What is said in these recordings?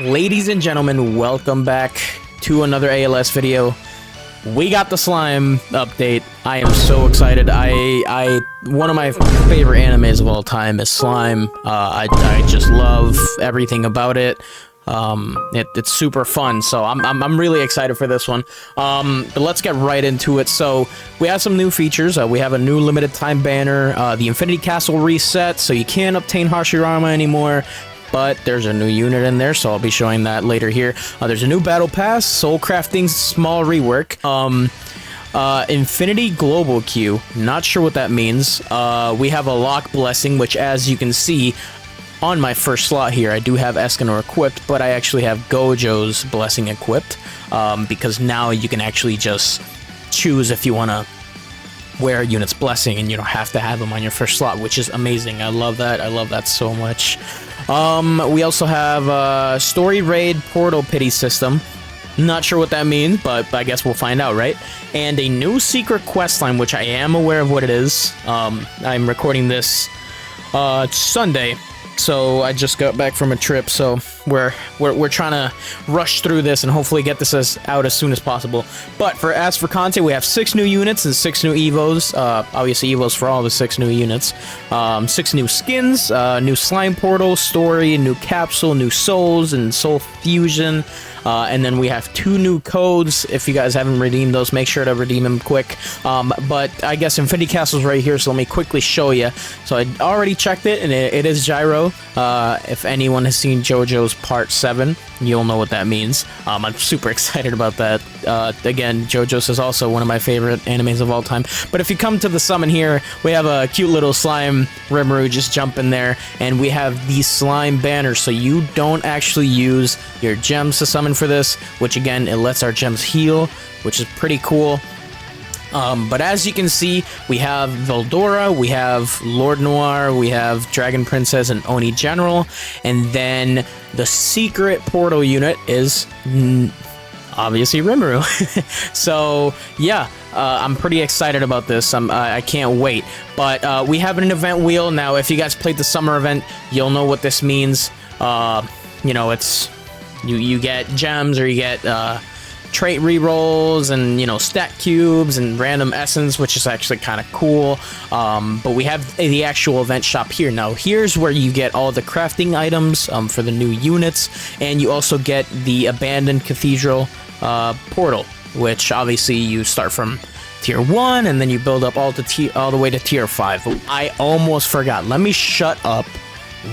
Ladies and gentlemen, welcome back to another ALS video. We got the slime update. I am so excited. One of my favorite animes of all time is Slime. I just love everything about it. It's super fun, so I'm really excited for this one. But let's get right into it. So we have some new features. We have a new limited time banner, the Infinity Castle reset, so you can't obtain Hashirama anymore. But there's a new unit in there, so I'll be showing that later here. There's a new battle pass, soul crafting, small rework. Infinity global queue. Not sure what that means. We have a lock blessing, which, as you can see on my first slot here, I do have Escanor equipped, but I actually have Gojo's blessing equipped, because now you can actually just choose if you want to wear a unit's blessing, and you don't have to have them on your first slot, which is amazing. I love that. I love that so much. We also have story raid portal pity system. Not sure what that means, but I guess we'll find out, right? And a new secret quest line, which I am aware of what it is. I'm recording this Sunday, so I just got back from a trip, so we're trying to rush through this and hopefully get this out as soon as possible. But as for content, we have 6 new units and 6 new evos. Obviously evos for all the 6 new units. 6 new skins, new slime portal, story, new capsule, new souls, and soul fusion. And then we have 2 new codes. If you guys haven't redeemed those, make sure to redeem them quick. But I guess Infinity Castle's right here, so let me quickly show you. So I already checked it, and it is Gyro. If anyone has seen JoJo's Part 7, you'll know what that means. I'm super excited about that. Again, JoJo's is also one of my favorite animes of all time. But if you come to the summon here, we have a cute little slime Rimuru just jump in there, and we have the slime banner, so you don't actually use your gems to summon for this, which again, it lets our gems heal, which is pretty cool. But as you can see, we have Veldora, we have Lord Noir, we have Dragon Princess and Oni General, and then the secret portal unit is obviously Rimuru. So yeah, I'm pretty excited about this. I can't wait. But we have an event wheel now. If you guys played the summer event, you'll know what this means. You know, it's you get gems, or you get trait rerolls, and, you know, stat cubes and random essence, which is actually kind of cool. But we have the actual event shop here. Now here's where you get all the crafting items for the new units, and you also get the abandoned cathedral portal, which obviously you start from tier 1 and then you build up all the way to tier 5. I almost forgot. Let me shut up.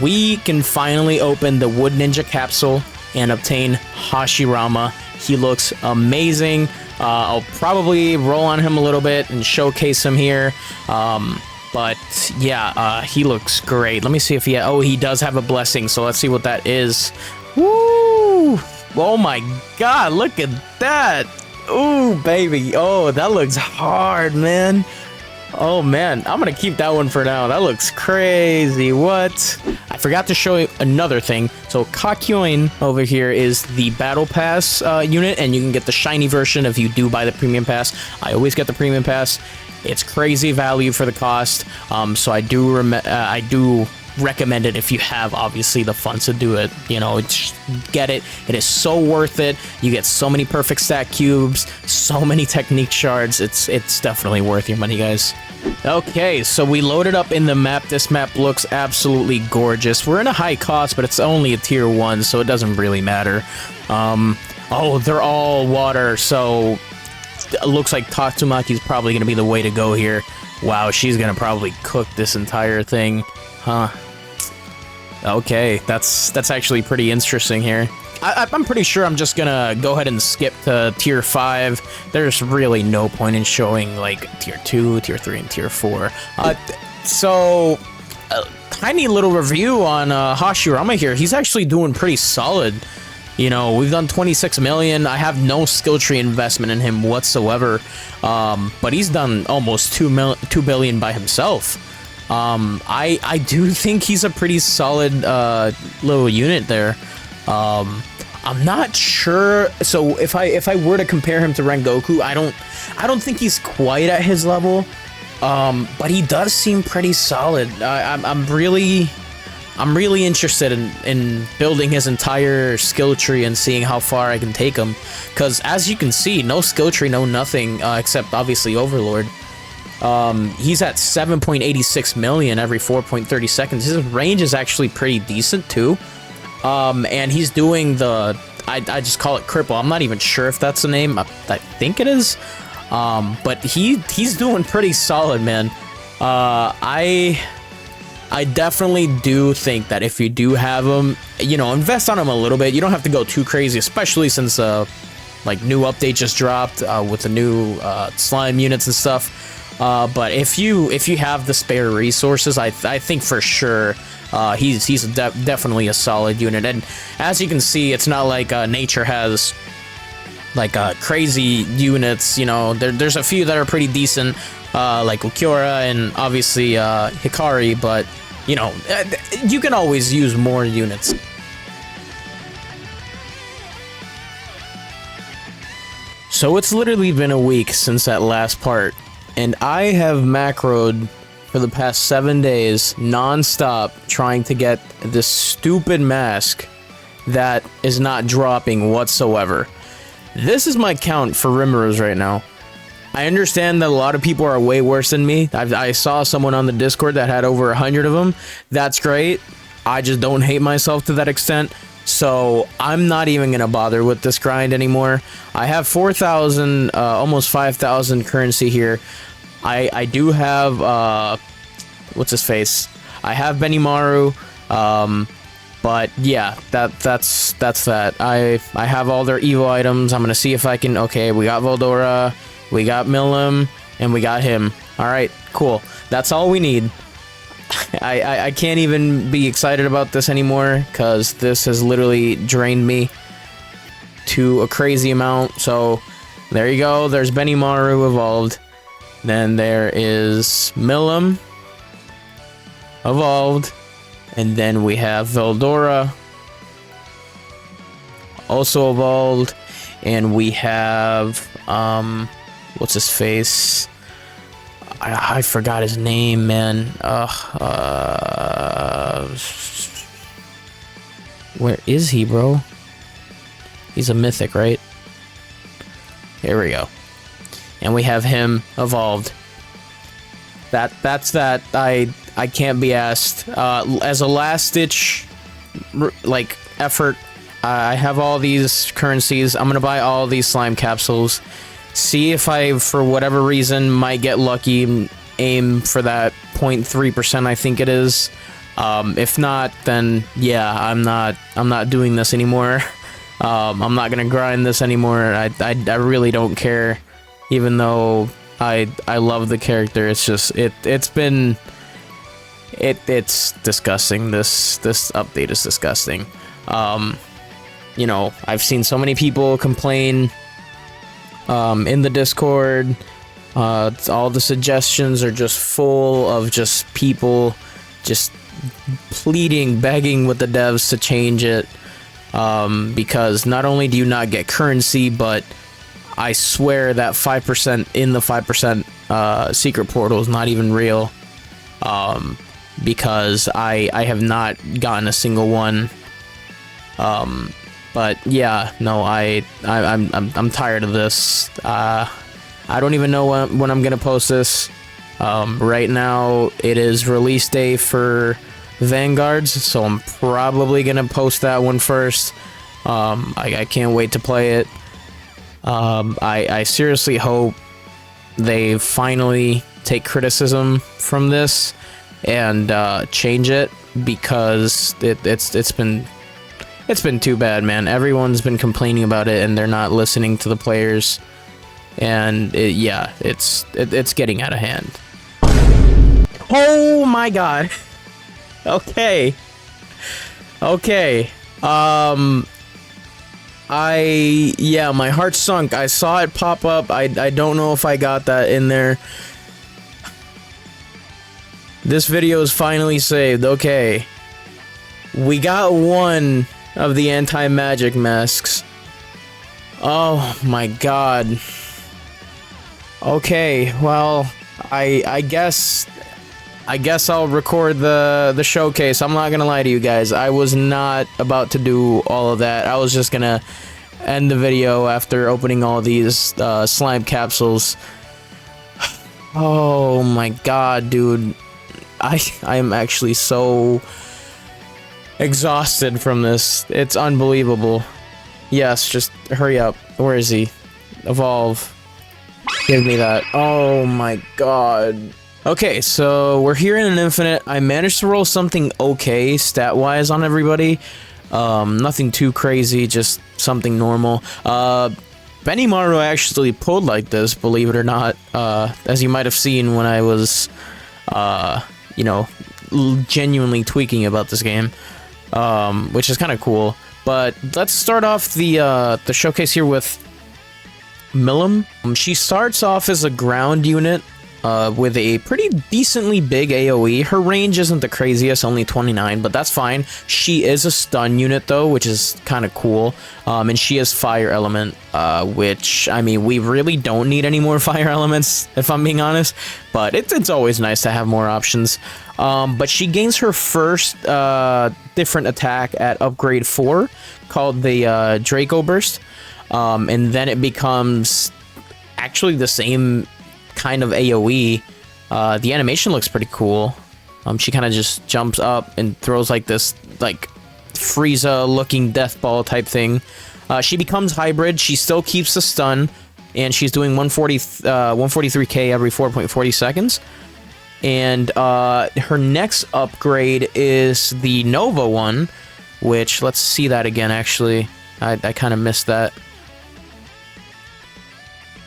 We can finally open the Wood Ninja capsule and obtain Hashirama. He looks amazing. I'll probably roll on him a little bit and showcase him here. But yeah, he looks great. Let me see if he does have a blessing, so let's see what that is. Woo! Oh my god, look at that! Ooh, baby. Oh, that looks hard, man. Oh man, I'm gonna keep that one for now. That looks crazy. What? I forgot to show you another thing. So Kakyoin over here is the battle pass unit, and you can get the shiny version if you do buy the premium pass. I always get the premium pass. It's crazy value for the cost. So I do recommend it if you have obviously the funds to do it. You know, just get it. It is so worth it. You get so many perfect stat cubes, so many technique shards. It's definitely worth your money, guys. Okay, so we loaded up in the map. This map looks absolutely gorgeous. We're in a high cost, but it's only a tier 1, so it doesn't really matter. Oh, they're all water, so it looks like Tatsumaki's probably gonna be the way to go here. Wow, she's gonna probably cook this entire thing. Huh. Okay, that's actually pretty interesting here. I'm pretty sure I'm just gonna go ahead and skip to tier 5. There's really no point in showing, like, tier 2, tier 3, and tier 4. So, a tiny little review on Hashirama here. He's actually doing pretty solid. You know, we've done 26 million. I have no skill tree investment in him whatsoever. But he's done almost 2 billion by himself. I do think he's a pretty solid little unit there. I'm not sure. So if I were to compare him to Rengoku, I don't think he's quite at his level. But he does seem pretty solid. I'm I'm really interested in building his entire skill tree and seeing how far I can take him. Because as you can see, no skill tree, no nothing, except obviously Overlord. He's at 7.86 million every 4.30 seconds. His range is actually pretty decent too. And he's doing the, I just call it cripple. I'm not even sure if that's the name. I think it is. But he's doing pretty solid, man. I definitely do think that if you do have him, you know, invest on him a little bit. You don't have to go too crazy, especially since like new update just dropped with the new slime units and stuff. But if you have the spare resources, I think for sure he's definitely a solid unit. And as you can see, it's not like nature has like crazy units. You know, there's a few that are pretty decent, like Ukiura and obviously Hikari, but you know, you can always use more units. So it's literally been a week since that last part, and I have macroed for the past 7 days non-stop trying to get this stupid mask that is not dropping whatsoever. This is my count for Rimmerus right now. I understand that a lot of people are way worse than me. I saw someone on the Discord that had over 100 of them. That's great. I just don't hate myself to that extent. So I'm not even gonna bother with this grind anymore. I have 4,000, almost 5,000 currency here. I do have what's his face? I have Benimaru. But yeah, that's that. I have all their Evo items. I'm gonna see if I can. Okay, we got Voldora. We got Milim, and we got him. Alright, cool. That's all we need. I can't even be excited about this anymore, because this has literally drained me to a crazy amount. So, there you go. There's Benimaru evolved. Then there is Milim evolved. And then we have Veldora also evolved. And we have, what's his face? I forgot his name, man. Where is he, bro? He's a mythic, right? Here we go. And we have him evolved. That's that. I can't be asked. As a last ditch, like, effort, I have all these currencies. I'm gonna buy all these slime capsules. See if I, for whatever reason, might get lucky and aim for that 0.3%, I think it is. If not, then yeah, I'm not doing this anymore. I'm not gonna grind this anymore. I really don't care, even though I love the character. It's just it's disgusting. This update is disgusting. You know, I've seen so many people complain in the Discord. All the suggestions are just full of just people just pleading, begging with the devs to change it, because not only do you not get currency, but I swear that 5% in the 5% secret portal is not even real, because I have not gotten a single one. But yeah, no, I'm tired of this. I don't even know when I'm gonna post this. Right now, it is release day for Vanguards, so I'm probably gonna post that one first. I can't wait to play it. I seriously hope they finally take criticism from this and change it, because it's been too bad, man. Everyone's been complaining about it, and they're not listening to the players. And yeah, it's getting out of hand. Oh my god. Okay. Yeah, my heart sunk. I saw it pop up. I don't know if I got that in there. This video is finally saved. Okay. We got one of the anti-magic masks. Oh my god. Okay, well, I guess I guess I'll record the showcase. I'm not gonna lie to you guys. I was not about to do all of that. I was just gonna end the video after opening all these slime capsules. Oh my god, dude. I am actually so exhausted from this. It's unbelievable. Yes, just hurry up. Where is he? Evolve. Give me that. Oh my god. Okay, so we're here in an infinite. I managed to roll something okay stat-wise on everybody. Nothing too crazy, just something normal. Benimaru actually pulled like this, believe it or not. As you might have seen when I was, you know, genuinely tweaking about this game. Which is kind of cool. But let's start off the showcase here with Milim. She starts off as a ground unit with a pretty decently big AoE. Her range isn't the craziest, only 29, but that's fine. She is a stun unit though, which is kind of cool. And she is fire element, which, I mean, we really don't need any more fire elements, if I'm being honest. But it's always nice to have more options. But she gains her first different attack at upgrade 4, called the Draco Burst. And then it becomes actually the same kind of AoE. The animation looks pretty cool. She kind of just jumps up and throws like this like Frieza looking death ball type thing. She becomes hybrid. She still keeps the stun, and she's doing 143k every 4.40 seconds. And her next upgrade is the Nova one, which, let's see that again. Actually, I kind of missed that.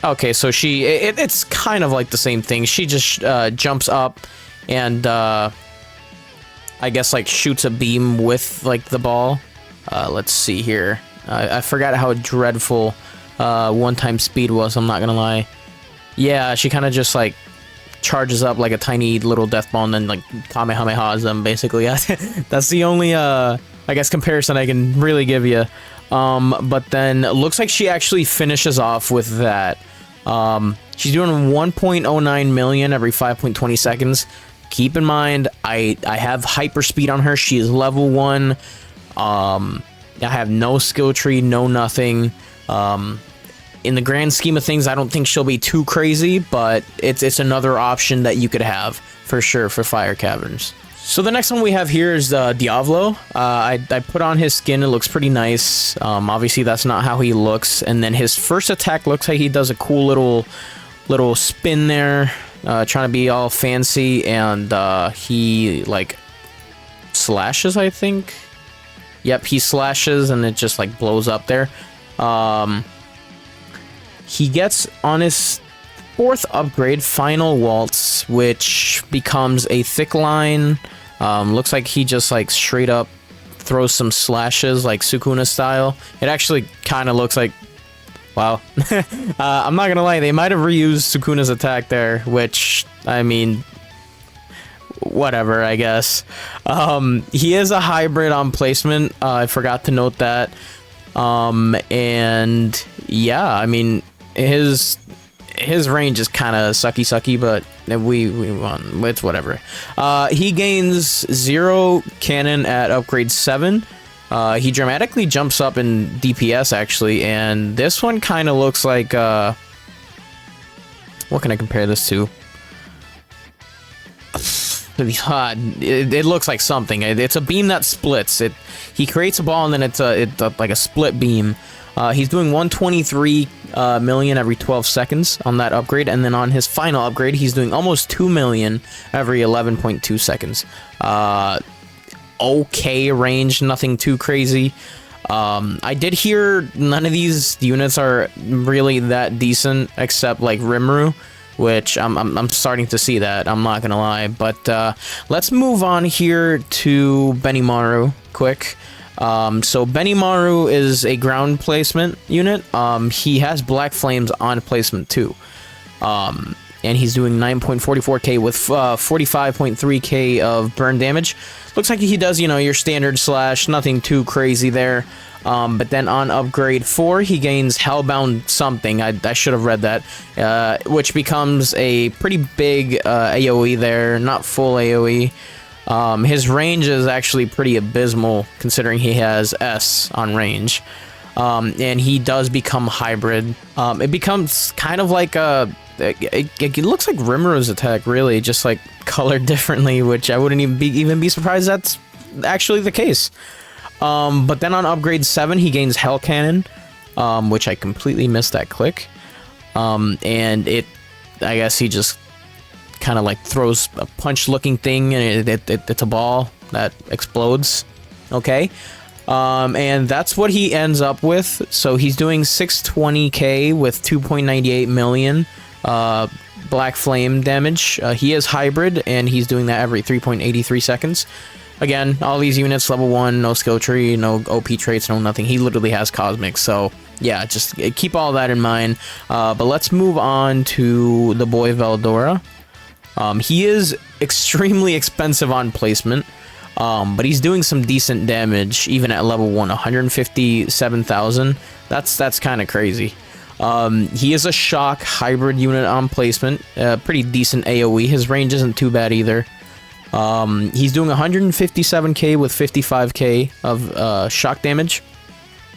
Okay, so it's kind of like the same thing. She just jumps up and I guess like shoots a beam with like the ball. Let's see here. I forgot how dreadful one-time speed was, I'm not gonna lie. Yeah, she kind of just like charges up like a tiny little death ball and then like Kamehamehas them basically. That's the only I guess comparison I can really give you. But then it looks like she actually finishes off with that. She's doing 1.09 million every 5.20 seconds. Keep in mind, I have hyper speed on her. She is level 1. I have no skill tree, no nothing. In the grand scheme of things, I don't think she'll be too crazy, but it's another option that you could have for sure for Fire Caverns. So the next one we have here is Diavolo. I put on his skin. It looks pretty nice. Obviously, that's not how he looks. And then his first attack looks like he does a cool little spin there, trying to be all fancy. And he, like, slashes, I think. Yep, he slashes, and it just, like, blows up there. He gets on his 4th upgrade, Final Waltz, which becomes a thick line. Looks like he just like straight up throws some slashes like Sukuna style. It actually kind of looks like, wow. I'm not gonna lie, they might have reused Sukuna's attack there, which, I mean, whatever, I guess. He is a hybrid on placement. I forgot to note that. And yeah, I mean, his range is kind of sucky, but we won. It's whatever. He gains 0 cannon at upgrade 7. He dramatically jumps up in DPS, actually, and this one kind of looks like, what can I compare this to? It looks like something. It's a beam that splits. He creates a ball, and then it's like a split beam. He's doing 123 million every 12 seconds on that upgrade, and then on his final upgrade, he's doing almost 2 million every 11.2 seconds. Okay range, nothing too crazy. I did hear none of these units are really that decent, except like Rimuru, which I'm starting to see that, I'm not gonna lie. But let's move on here to Benimaru quick. So Benimaru is a ground placement unit. He has Black Flames on placement too. And he's doing 9.44k with 45.3k of burn damage. looks like he does, you know, your standard slash, nothing too crazy there. But then on upgrade 4, he gains Hellbound something. I should have read that, which becomes a pretty big AoE there, not full AoE. His range is actually pretty abysmal considering he has S on range. And he does become hybrid. It becomes kind of like it looks like Rimmer's attack, really, just like colored differently, which I wouldn't even be surprised that's actually the case. But then on upgrade 7, he gains Hell Cannon, which I completely missed that click. And I guess he just kind of like throws a punch-looking thing, and it's a ball that explodes. Okay. And that's what he ends up with. So he's doing 620k with 2.98 million black flame damage. He is hybrid, and he's doing that every 3.83 seconds. Again, all these units, level 1, no skill tree, no OP traits, no nothing. He literally has Cosmic, so yeah, just keep all that in mind. But let's move on to the boy Veldora. He is extremely expensive on placement, but he's doing some decent damage, even at level 1, 157,000. That's kind of crazy. He is a shock hybrid unit on placement, pretty decent AoE. His range isn't too bad either. He's doing 157k with 55k of shock damage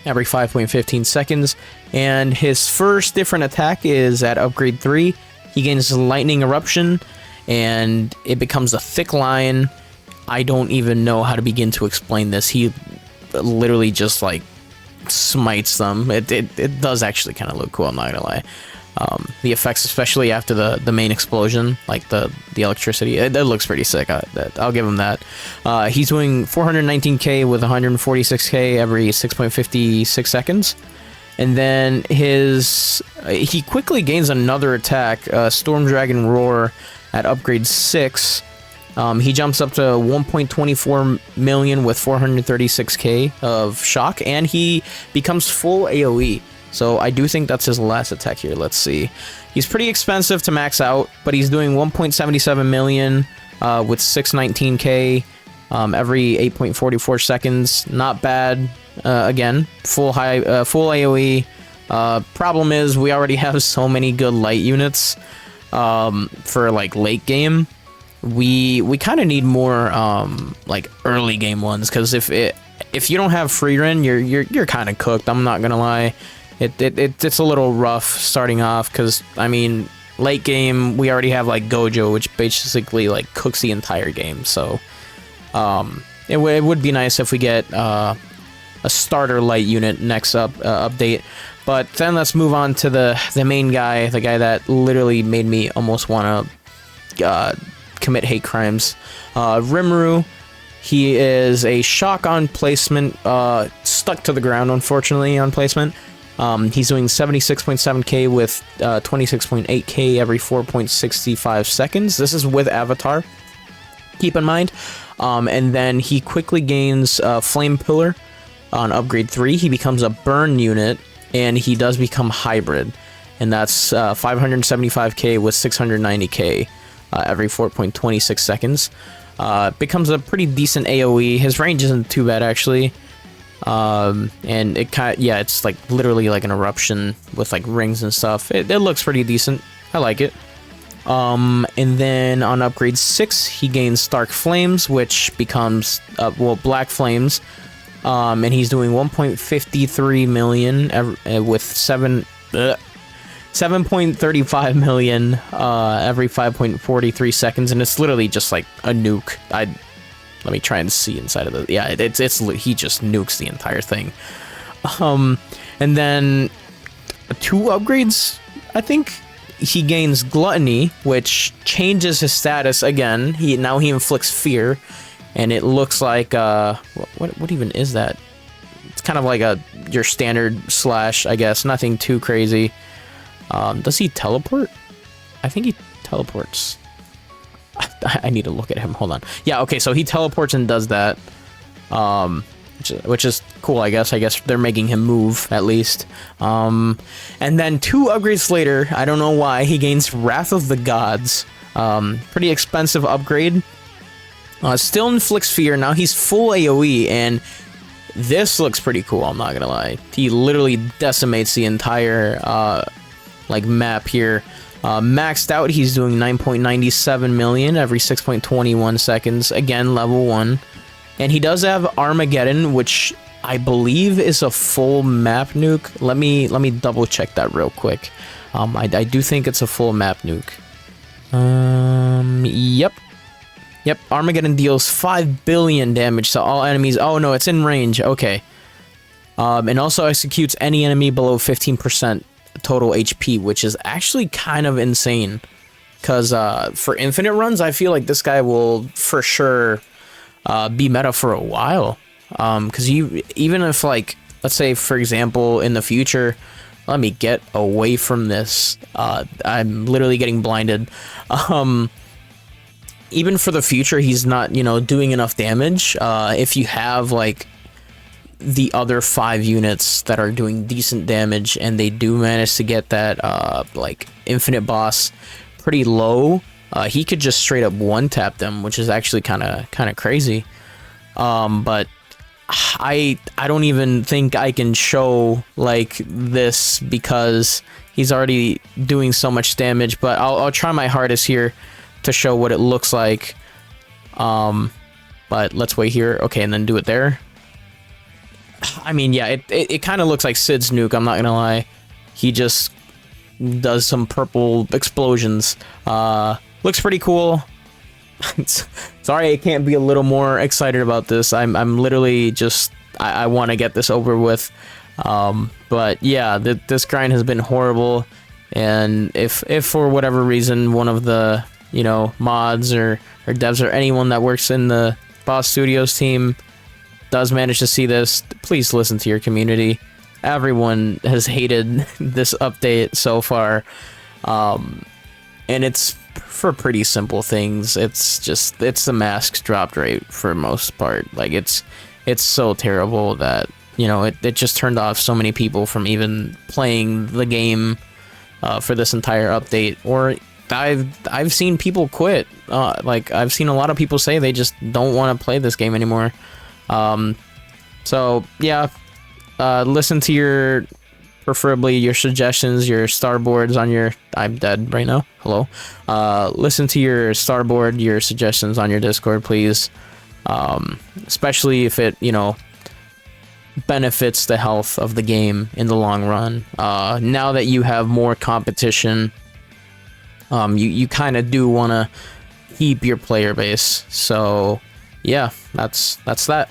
every 5.15 seconds, and his first different attack is at upgrade 3. He gains Lightning Eruption, and it becomes a thick line. I don't even know how to begin to explain this. He literally just like smites them. It does actually kind of look cool, I'm not gonna lie. The effects, especially after the main explosion, like the electricity, it looks pretty sick. I'll give him that. He's doing 419k with 146k every 6.56 seconds. And then he quickly gains another attack, Storm Dragon Roar, at upgrade 6. He jumps up to 1.24 million with 436k of shock, and he becomes full AoE. So I do think that's his last attack here. Let's see. He's pretty expensive to max out, but he's doing 1.77 million with 619k every 8.44 seconds. Not bad. Again, full AoE. Problem is, we already have so many good light units for like late game. We kind of need more like early game ones, because if you don't have free run, you're kind of cooked. I'm not gonna lie. It's a little rough starting off, because I mean, late game we already have like Gojo, which basically like cooks the entire game. So it would be nice if we get a starter light unit next update. But then let's move on to the main guy, the guy that literally made me almost want to commit hate crimes. Rimuru. He is a shock on placement, stuck to the ground unfortunately on placement. He's doing 76.7k with 26.8k every 4.65 seconds. This is with Avatar, keep in mind. And then he quickly gains Flame Pillar on upgrade 3. He becomes a burn unit, and he does become hybrid. And that's 575k with 690k every 4.26 seconds. Becomes a pretty decent AoE. His range isn't too bad, actually. And it kind of, yeah, it's like literally like an eruption with like rings and stuff. It looks pretty decent. I like it. And then on upgrade 6, he gains Stark Flames, which becomes Black Flames. And he's doing 1.53 million with 7.35 million every 5.43 seconds, and it's literally just like a nuke. Let me try and see inside of the... Yeah, he just nukes the entire thing. And then 2 upgrades, I think. He gains Gluttony, which changes his status again. Now he inflicts fear, and it looks like... what even is that? It's kind of like your standard slash, I guess. Nothing too crazy. Does he teleport? I think he teleports. I need to look at him. Hold on. Yeah, okay, so he teleports and does that. Which is cool, I guess. I guess they're making him move, at least. And then 2 upgrades later, I don't know why, he gains Wrath of the Gods. Pretty expensive upgrade. Still inflicts fear. Now he's full AoE, and this looks pretty cool, I'm not gonna lie. He literally decimates the entire like map here. Maxed out, he's doing 9.97 million every 6.21 seconds. Again, level 1. And he does have Armageddon, which I believe is a full map nuke. Let me double check that real quick. I do think it's a full map nuke. Yep, Armageddon deals 5 billion damage to all enemies. Oh no, it's in range. Okay. And also executes any enemy below 15% total HP, which is actually kind of insane. Because for infinite runs, I feel like this guy will for sure be meta for a while. Because even if, like, let's say, for example, in the future, let me get away from this. I'm literally getting blinded. Even for the future, he's not, you know, doing enough damage. If you have, like, the other 5 units that are doing decent damage and they do manage to get that, like, infinite boss pretty low, he could just straight up one-tap them, which is actually kind of crazy. But I don't even think I can show, like, this because he's already doing so much damage, but I'll try my hardest here to show what it looks like. But let's wait here. Okay, and then do it there. I mean, yeah, it kind of looks like Sid's nuke, I'm not gonna lie. He just does some purple explosions. Looks pretty cool. Sorry I can't be a little more excited about this. I'm literally just... I want to get this over with. But yeah, this grind has been horrible. And if for whatever reason one of the, you know, mods or devs or anyone that works in the Boss Studios team does manage to see this, please listen to your community. Everyone has hated this update so far. And it's for pretty simple things. It's the masks dropped rate for most part. Like, it's so terrible that, you know, it just turned off so many people from even playing the game for this entire update. Or I've seen people quit. Like, I've seen a lot of people say they just don't want to play this game anymore. So yeah, listen to your, preferably your suggestions, your starboards on your... I'm dead right now. Hello. Listen to your starboard, your suggestions on your Discord, please. Especially if it, you know, benefits the health of the game in the long run. Now that you have more competition, you kind of do want to keep your player base. So yeah, that's that.